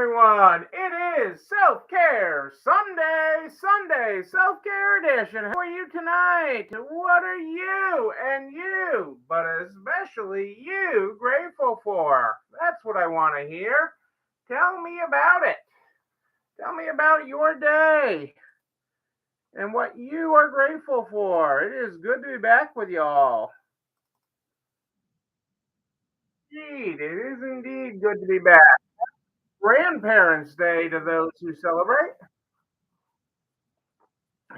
everyone. It is Self Care Sunday Self Care Edition. How are you tonight? What are you and you, but especially you, grateful for? That's what I want to hear. Tell me about it. Tell me about your day and what you are grateful for. It is good to be back with y'all. Indeed, it is indeed good to be back. Grandparents' Day to those who celebrate.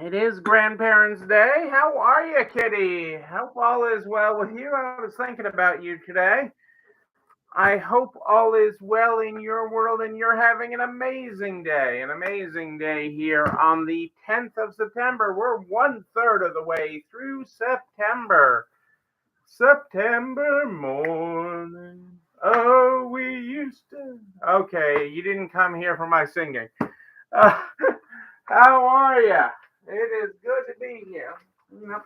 It is Grandparents' Day. How are you, Kitty? Hope all is well with you. I was thinking about you today. I hope all is well in your world and you're having an amazing day. An amazing day here on the 10th of September. We're one third of the way through September. September morning. Oh, we used to. Okay, you didn't come here for my singing. Uh, how are you? It is good to be here. I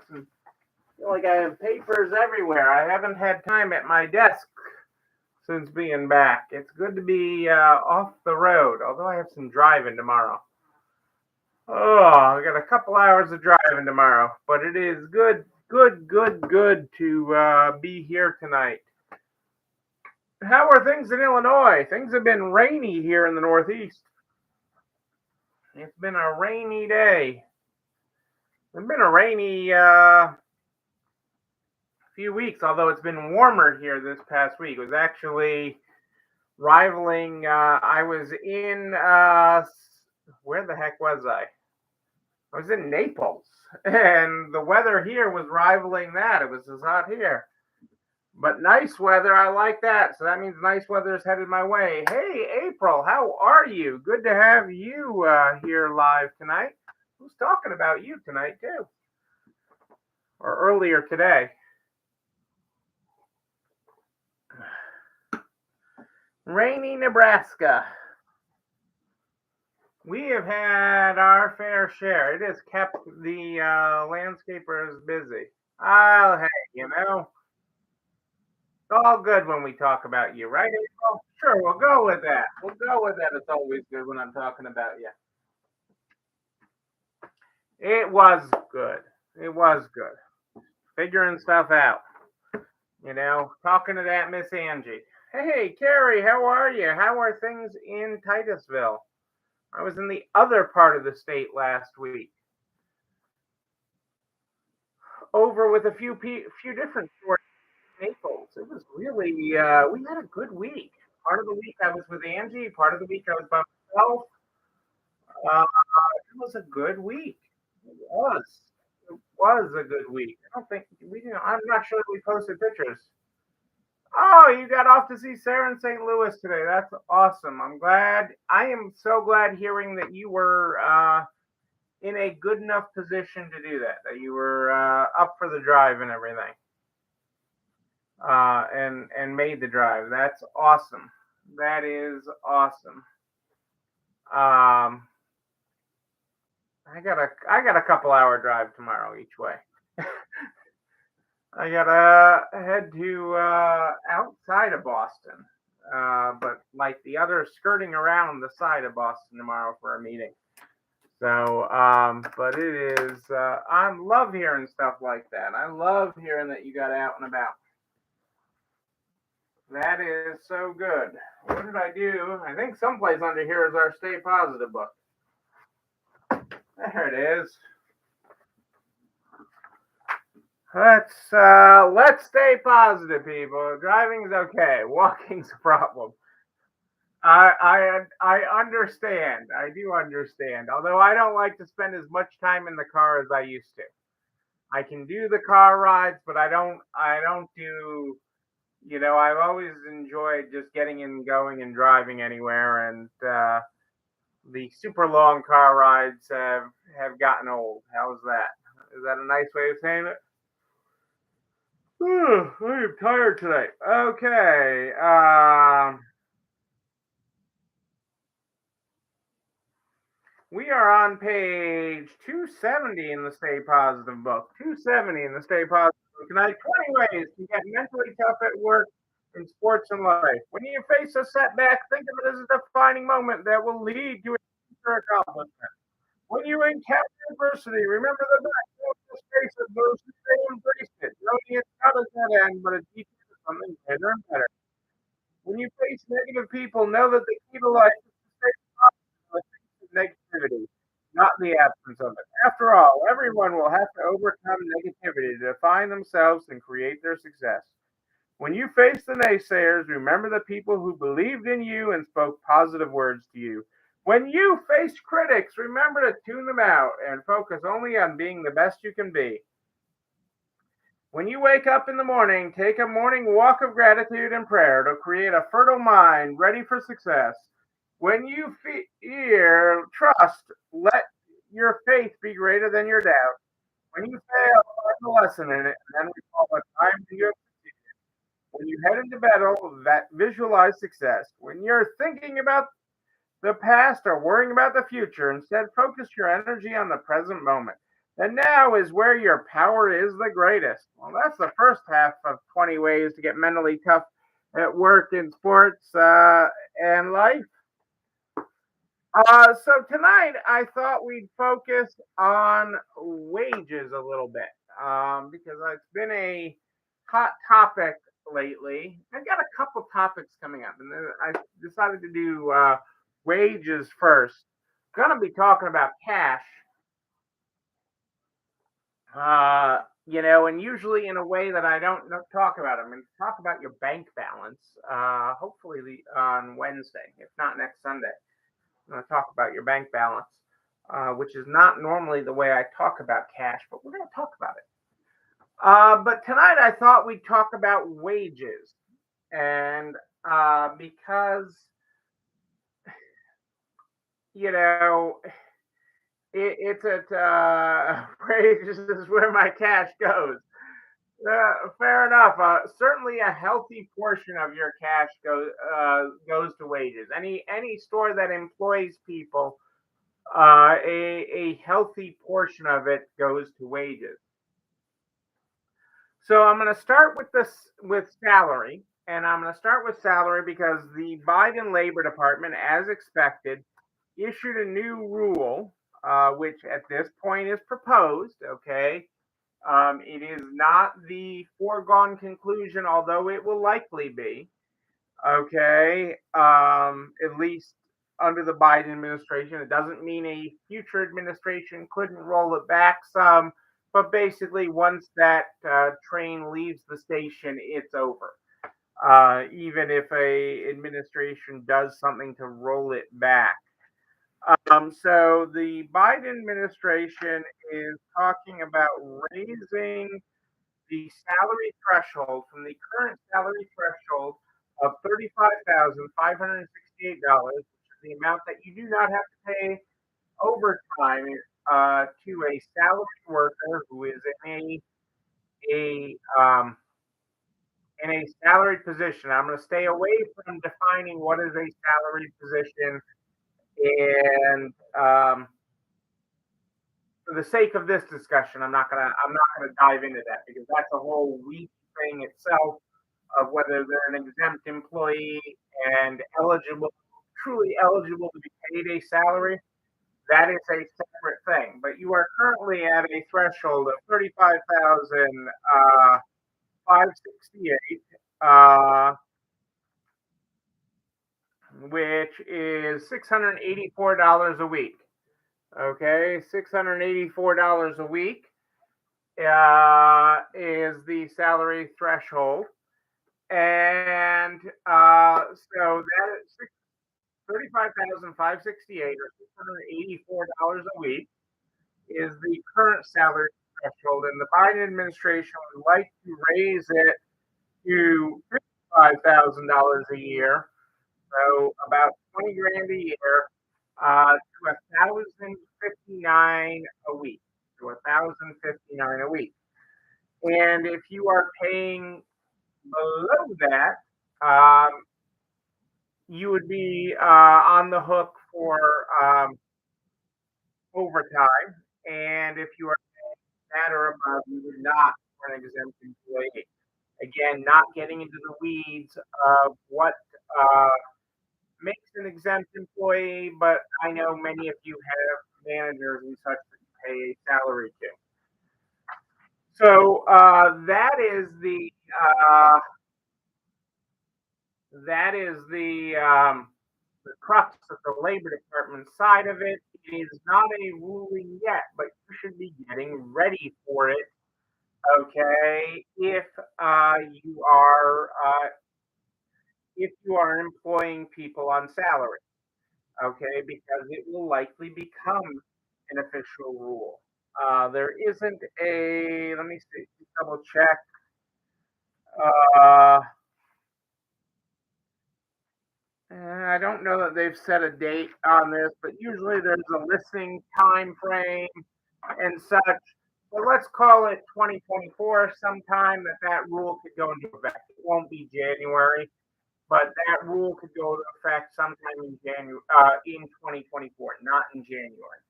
feel like I have papers everywhere. I haven't had time at my desk since being back. It's good to be off the road, although I have some driving tomorrow. Oh, I got a couple hours of driving tomorrow, but it is good to be here tonight. How are things in Illinois? Things have been rainy here in the Northeast. It's been a rainy day. It's been a rainy few weeks, although it's been warmer here this past week. It was actually rivaling. I was in where the heck was I? I was in Naples, and the weather here was rivaling that. It was as hot here, but nice weather. I like that. So that means nice weather is headed my way. Hey, April, how are you? Good to have you here live tonight. Who's talking about you tonight too, or earlier today? Rainy Nebraska. We have had our fair share. It has kept the landscapers busy. Oh, hey, it's all good when we talk about you, right, April? Sure, we'll go with that. We'll go with that. It's always good when I'm talking about you. It was good. It was good. Figuring stuff out. Talking to that Miss Angie. Hey, Carrie, how are you? How are things in Titusville? I was in the other part of the state last week, over with a few different stores in Naples. It was really we had a good week. Part of the week I was with Angie. Part of the week I was by myself. It was a good week. It was. It was a good week. I don't think we didn't. I'm not sure that we posted pictures. Oh, you got off to see Sarah in St. Louis today. That's awesome. I'm glad. I am so glad hearing that you were in a good enough position to do that. That you were up for the drive and everything, and made the drive. That's awesome. That is awesome. Um, I got a couple hour drive tomorrow each way. I gotta head to outside of Boston, but like the other skirting around the side of Boston tomorrow for a meeting. So, but it is, I love hearing stuff like that. I love hearing that you got out and about. That is so good. What did I do? I think someplace under here is our Stay Positive book. There it is. Let's stay positive, people. Driving's okay. Walking's a problem. I understand. I do understand. Although I don't like to spend as much time in the car as I used to. I can do the car rides, but I don't do. I've always enjoyed just getting in, going, and driving anywhere, and the super long car rides have gotten old. How's that? Is that a nice way of saying it? I'm tired today. Okay. We are on page 270 in the Stay Positive book. 270 in the Stay Positive book tonight. 20 ways to get mentally tough at work in sports and life. When you face a setback, think of it as a defining moment that will lead to a future accomplishment. When you encounter adversity, remember the fact the space of those who say embrace it, knowing it's not a dead end, but a teacher to something greater and better. When you face negative people, know that the key to life is to stay positive in the face of negativity, not the absence of it. After all, everyone will have to overcome negativity to define themselves and create their success. When you face the naysayers, remember the people who believed in you and spoke positive words to you. When you face critics, remember to tune them out and focus only on being the best you can be. When you wake up in the morning, take a morning walk of gratitude and prayer to create a fertile mind ready for success. When you fear, trust, let your faith be greater than your doubt. When you fail, find the lesson in it, and then recall what time you have succeeded. When you head into battle, that visualize success. When you're thinking about the past or worrying about the future, instead focus your energy on the present moment. And now is where your power is the greatest. Well, that's the first half of 20 ways to get mentally tough at work, in sports, and life. So tonight I thought we'd focus on wages a little bit, because it's been a hot topic lately. I've got a couple topics coming up, and then I decided to do wages first. Gonna be talking about cash, and usually in a way that I don't talk about. I'm going to talk about your bank balance, hopefully on Wednesday, if not next Sunday. I'm going to talk about your bank balance, which is not normally the way I talk about cash, but we're going to talk about it. But tonight I thought we'd talk about wages. And because, you know, it's at wages is where my cash goes. Fair enough. Certainly, a healthy portion of your cash goes to wages. Any store that employs people, a healthy portion of it goes to wages. So I'm going to start with this with salary, and I'm going to start with salary because the Biden Labor Department, as expected, issued a new rule, which at this point is proposed. Okay, it is not the foregone conclusion, although it will likely be. Okay, at least under the Biden administration. It doesn't mean a future administration couldn't roll it back some, but basically, once that train leaves the station, it's over. Even if a administration does something to roll it back. So the Biden administration is talking about raising the salary threshold from the current salary threshold of $35,568, which is the amount that you do not have to pay overtime to a salaried worker who is in a salaried position. I'm going to stay away from defining what is a salaried position, and for the sake of this discussion, I'm not gonna dive into that because that's a whole week thing itself of whether they're an exempt employee and eligible, truly eligible to be paid a salary. That is a separate thing. But you are currently at a threshold of 35,568, which is $684 a week. Okay, $684 a week is the salary threshold, and so that is 35,568 or $684 a week is the current salary threshold, and the Biden administration would like to raise it to $55,000 a year, so about 20 grand a year, to 1,059 a week. To 1,059 a week. And if you are paying below that, you would be on the hook for overtime. And if you are paying that or above, you would not for an exempt employee. Again, not getting into the weeds of what uh, makes an exempt employee, but I know many of you have managers and such that you pay a salary to. So uh, that is the crux of the Labor Department side of it. It is not a ruling yet, but you should be getting ready for it. Okay, uh, you are uh, if you are employing people on salary. Okay, because it will likely become an official rule. There isn't a, let me see, double check. Uh, I don't know that they've set a date on this, but usually there's a listing time frame and such. So let's call it 2024 sometime that rule could go into effect. It won't be January, but that rule could go into effect sometime in 2024, not in January.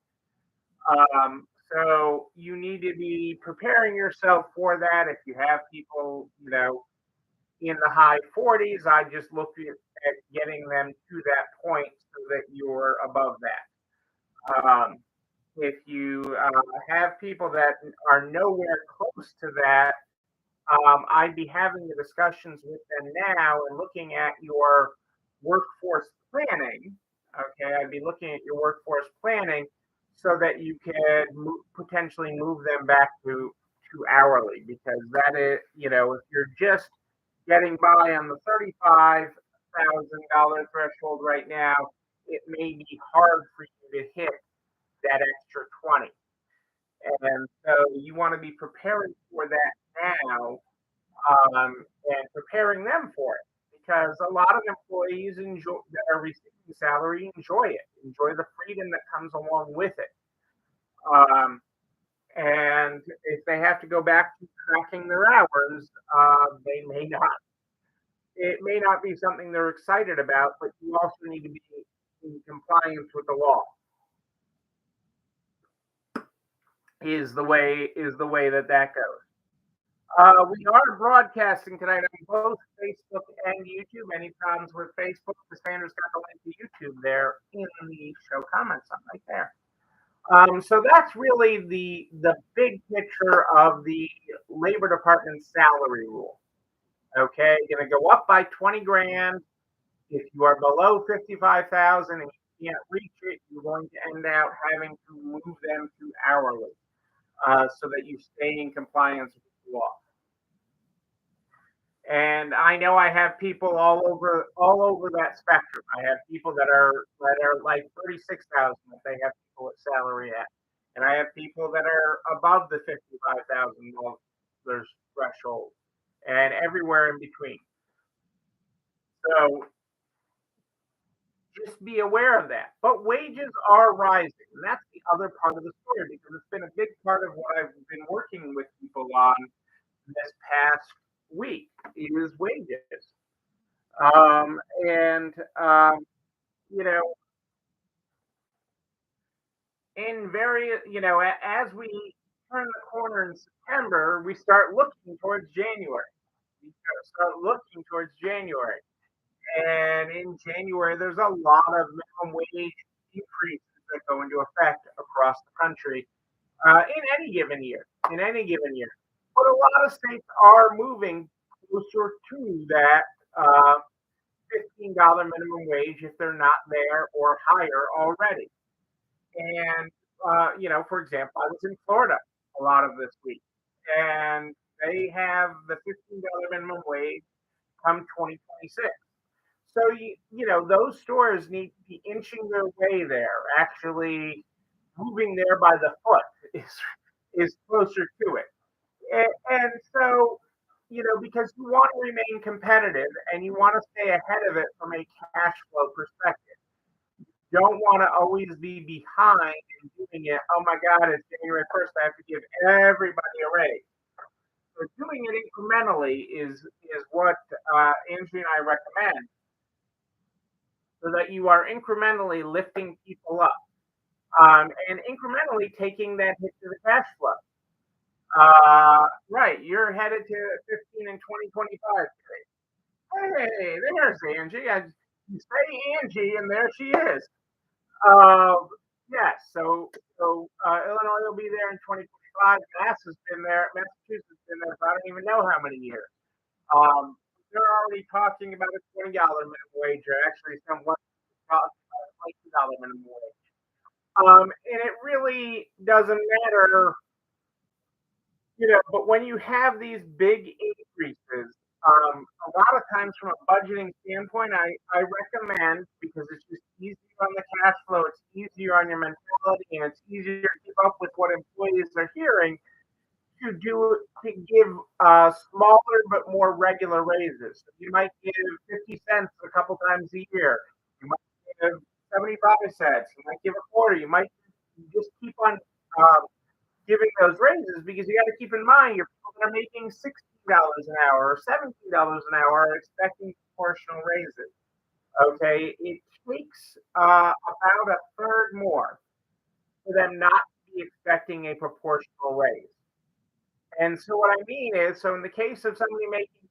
So you need to be preparing yourself for that. If you have people, in the high 40s, I just look at getting them to that point so that you're above that. If you have people that are nowhere close to that, I'd be having the discussions with them now and looking at your workforce planning. Okay, I'd be looking at your workforce planning so that you can potentially move them back to hourly, because that is, if you're just getting by on the $35,000 threshold right now, it may be hard for you to hit that extra 20. And so you want to be preparing for that now, and preparing them for it, because a lot of employees that are receiving salary enjoy the freedom that comes along with it. Um, and if they have to go back to tracking their hours, they may not. It may not be something they're excited about, but you also need to be in compliance with the law. Is the way that goes. We are broadcasting tonight on both Facebook and YouTube. Any problems with Facebook? Cassandra's got the link to YouTube there in the show comments, something right there. So that's really the big picture of the Labor Department salary rule. Okay, going to go up by 20 grand. If you are below 55,000 and you can't reach it, you're going to end out having to move them to hourly, so that you stay in compliance with the law. And I know I have people all over that spectrum. I have people that are like 36,000 that they have people at salary at, and I have people that are above the 55,000 threshold, and everywhere in between. So just be aware of that. But wages are rising, and that's the other part of the story, because it's been a big part of what I've been working with people on this past week is wages. And you know, in various, as we turn the corner in September, we start looking towards January. We start looking towards January, and in January, there's a lot of minimum wage increases that go into effect across the country, in any given year. In any given year, but a lot of states are moving closer to that $15 minimum wage if they're not there or higher already. And for example, I was in Florida a lot of this week, and they have the $15 minimum wage come 2026. So those stores need to be inching their way there, actually moving there by the foot is closer to it. And so, because you want to remain competitive and you want to stay ahead of it from a cash flow perspective. Don't want to always be behind in doing it. Oh my God, it's January 1st. I have to give everybody a raise. So doing it incrementally is what Andrew and I recommend, so that you are incrementally lifting people up, and incrementally taking that hit to the cash flow. Right, you're headed to 15 in 2025. Hey, there's Angie. You say Angie, and there she is. Um, yes, Illinois will be there in 2025. Mass has been there. Massachusetts has been there for I don't even know how many years. Um, they're already talking about a $20 minimum wage, or actually someone talking about a $22 minimum wage. And it really doesn't matter, but when you have these big increases, a lot of times from a budgeting standpoint, I recommend, because it's just easier on the cash flow, it's easier on your mentality, and it's easier to keep up with what employees are hearing, to give smaller but more regular raises. You might give 50 cents a couple times a year. You might give 75 cents. You might give a quarter. You might just keep on giving those raises, because you got to keep in mind your people that are making $16 an hour or $17 an hour are expecting proportional raises. Okay, it takes about a third more for them not to be expecting a proportional raise. And so what I mean is, so in the case of somebody making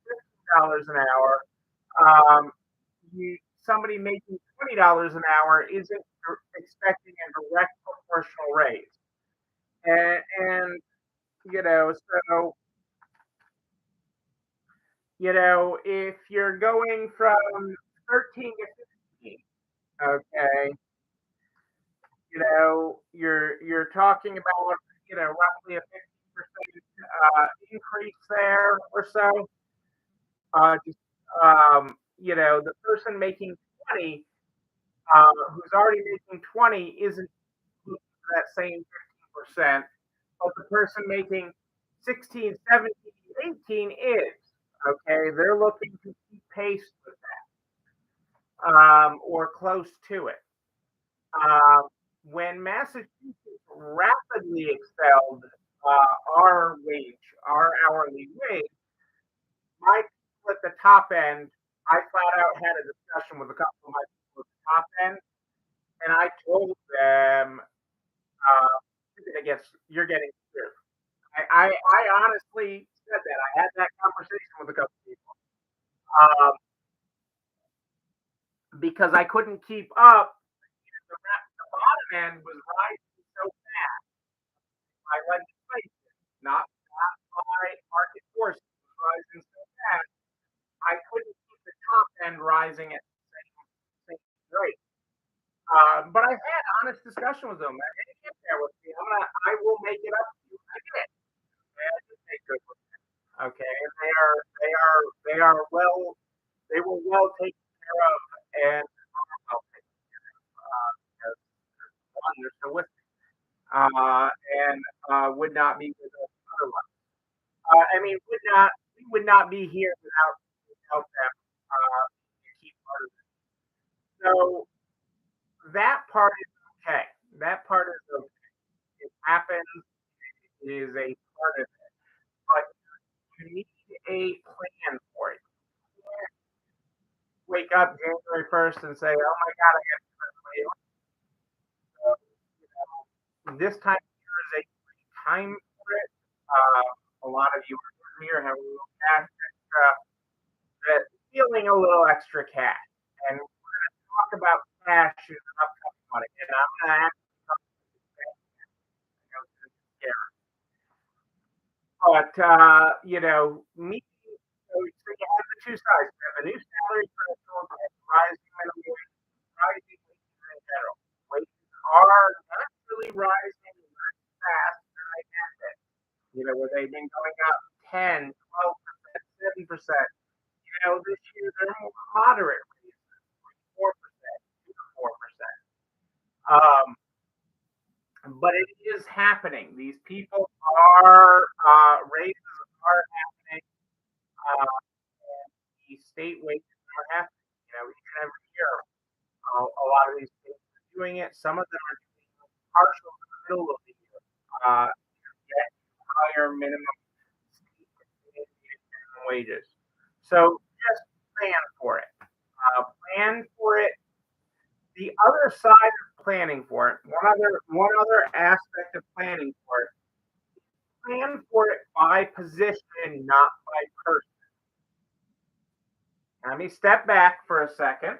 $15 an hour, um, somebody making $20 an hour isn't expecting a direct proportional raise. And so if you're going from 13 to 15, okay, you're talking about roughly a 50% increase there or so. Just the person making 20, who's already making 20, isn't looking for that same 15%, but the person making 16, 17, 18 is. Okay, they're looking to keep pace with that, or close to it. When Massachusetts rapidly excelled our hourly wage, my people at the top end, I flat out had a discussion with a couple of my people at the top end, and I told them, you're getting screwed. I honestly said that. I had that conversation with a couple of people, um, because I couldn't keep up. The bottom end was rising so fast by legislation, not by market forces, was rising so fast. I couldn't keep the top end rising at the same rate. But I've had honest discussion with them. I didn't get there with me. I will make it up to you. I did. I did make good with them. Okay, and they were well taken care of, and well taken care of. One, they're still with me, and would not be with us otherwise. I mean, we would not be here without them to keep part of it. So that part is okay. That part is okay. It happens. It is a part of it. But you need a plan for it. You can't wake up January 1st and say, "Oh my God, I have to spend money." This time of year is a great time for it. A lot of you are here have a little cash extra, feeling a little extra cash. And we're going to talk about cash in an upcoming one. And I'm going to ask you something scary. But, so you have the two sides. You have a new salary threshold and rising minimum wage, rising wages in general. Wages are not really rising very fast than they have been. Where they've been going up 10, 12%, 7%. This year they're more moderate raises, 4%, 2 to 4%. Um, but it is happening. These people are raises are happening. And the state wages are happening. Each and every year, a lot of these states are doing it. Some of them are doing it partial in the middle of the year. Get higher minimum wages. So just plan for it. Plan for it. The other side of planning for it, one other aspect of planning for it, Plan for it by position, not by person. Let me step back for a second.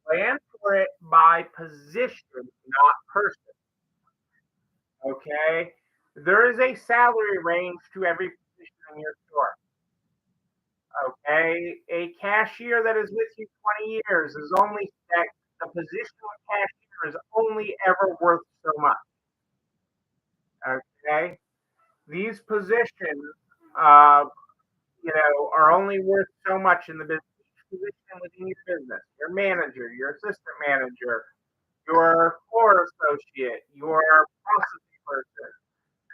Plan for it by position, not person. Okay? There is a salary range to every position in your store. Okay? A cashier that is with you 20 years is only that the position of cashier is only ever worth so much. Okay? These positions, uh, are only worth so much in the business. Each position within your business, your manager, your assistant manager, your floor associate, your processing person,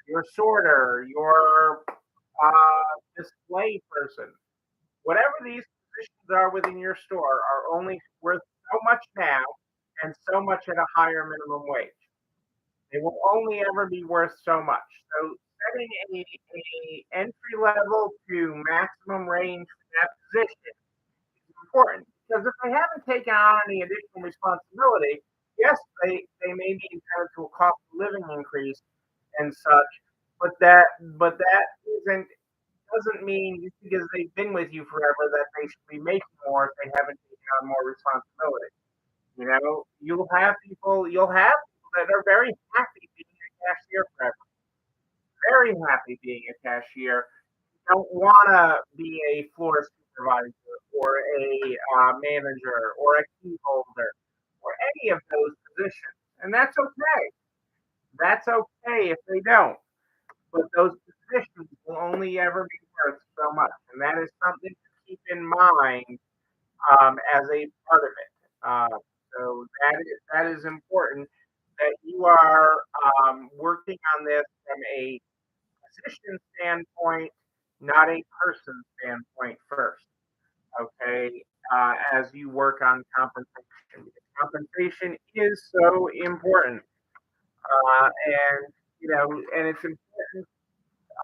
your sorter, your display person, whatever these positions are within your store are only worth so much now and so much at a higher minimum wage. They will only ever be worth so much. So setting a entry level to maximum range for that position is important because if they haven't taken on any additional responsibility, yes, they may be entitled to a cost of living increase and such, but that isn't doesn't mean just because they've been with you forever that they should be making more if they haven't taken on more responsibility. You'll have people that are very happy being a cashier forever, very happy being a cashier. Don't want to be a floor supervisor or a manager or a key holder or any of those positions, and that's okay. That's okay if they don't. But those positions will only ever be worth so much, and that is something to keep in mind as a part of it. So that is important that you are working on this from a position standpoint, not a person standpoint first. Okay, as you work on compensation, because compensation is so important, and it's important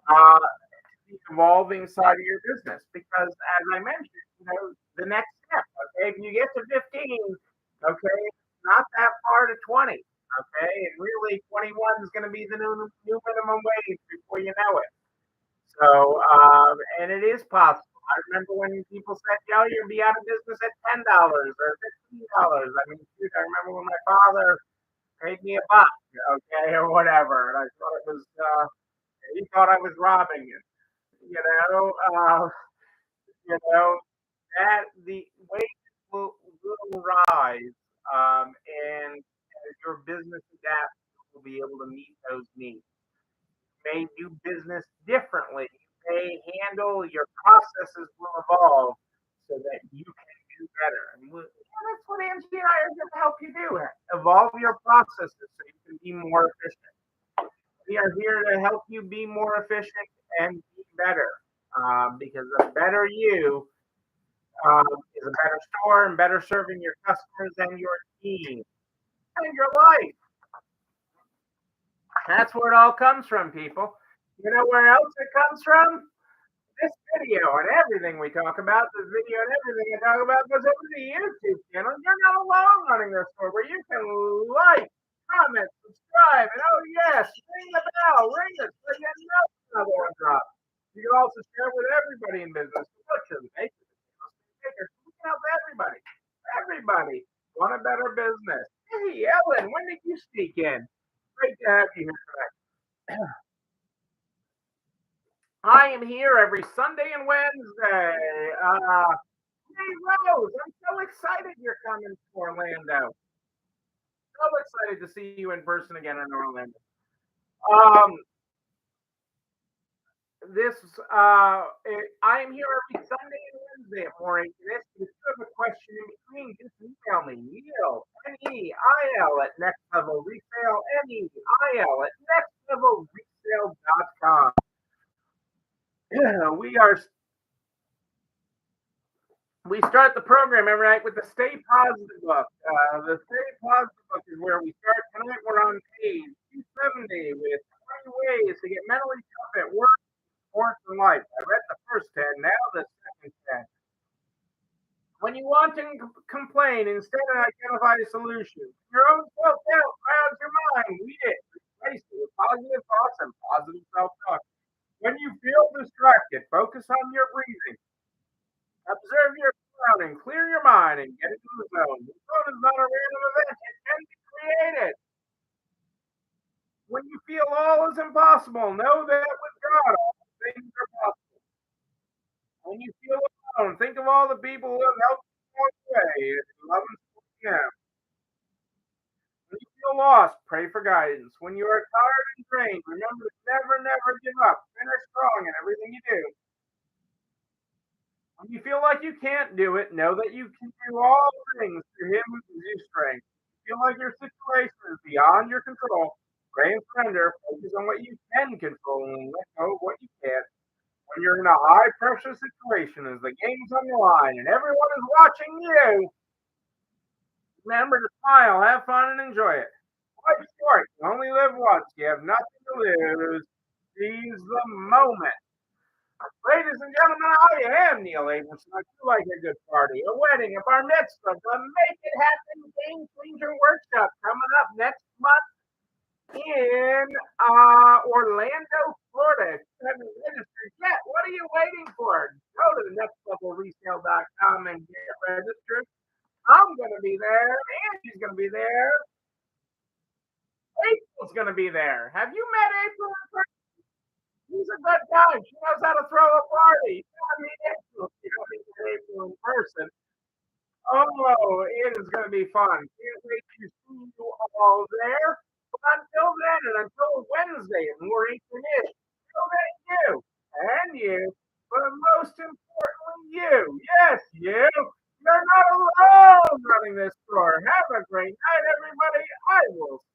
uh, the evolving side of your business because, as I mentioned, the next step. Okay, if you get to 15, okay, not that far to 20. Okay, and really 21 is going to be the new minimum wage before you know it. So, and it is possible. I remember when people said, "Yo, you'll be out of business at $10 or $15." I mean, shoot, I remember when my father paid me a buck, okay, or whatever, and I thought it was, he thought I was robbing him. You know, uh, you know that the wages will rise, and as your business adapts, you will be able to meet those needs. May do business differently. You may handle your processes will evolve so that you can do better. And that's what Angie and I are going to help you do. Evolve your processes so you can be more efficient. We are here to help you be more efficient and be better. Because the better you is a better store and better serving your customers and your team and your life. That's where it all comes from, people. You know where else it comes from? This video and everything we talk about, this video and everything I talk about goes over to the YouTube channel. You're not alone running this store where you can like, comment, subscribe, and oh yes, ring the bell, ring it so you know another one drop. You can also share with everybody in business. Butchers, bakers, makers. We can help everybody. Everybody want a better business. Hey, Ellen, when did you sneak in? Great to have you here today. I am here every Sunday and Wednesday. Hey, Rose, I'm so excited you're coming to Orlando. So excited to see you in person again in Orlando. Um, this I am here every Sunday and Wednesday at 4 8 this. If you have a question in between, just email me, Neil, Neil at Next Level Resale, Neil at nextlevelresale.com. We start the program every night with the Stay Positive book. The Stay Positive book is where we start tonight. We're on page 270 with 20 ways to get mentally tough at work, sports, and life. I read the first 10, now the second 10. When you want to complain, instead identify a solution. Your own self-doubt crowds your mind. Read it, replace it with positive thoughts and positive self talk. When you feel distracted, focus on your breathing. Observe your surroundings, clear your mind, and get into the zone. The zone is not a random event, it can be created. When you feel all is impossible, know that with God, all things are possible. When you feel alone, think of all the people who have helped you along the way. It's love and support them. When you feel lost, pray for guidance. When you are tired and drained, remember to never, never give up. Finish strong in everything you do. When you feel like you can't do it, know that you can do all things through Him who gives you strength. If you feel like your situation is beyond your control, pray and surrender. Focus on what you can control and let go of what you can't. When you're in a high pressure situation, as the game's on the line and everyone is watching you, remember to smile, have fun, and enjoy it. Life's short. You only live once. You have nothing to lose. Seize the moment. Ladies and gentlemen, I am Neil Abelson. I do like a good party, a wedding, a bar mitzvah, the Make It Happen Game Changer Workshop coming up next month in Orlando, Florida. If you haven't registered yet, what are you waiting for? Go to the nextlevelresale.com and get registered. I'm going to be there. Angie's going to be there. April's going to be there. Have you met April? She's a good guy. She knows how to throw a party. You know, I mean, April. You don't meet April in person. Oh, it is going to be fun. Can't wait to see you all there. But until then, and until Wednesday at more Ish, until then, you and you, but most importantly, you. Yes, you. You're not alone running this store. Have a great night, everybody. I will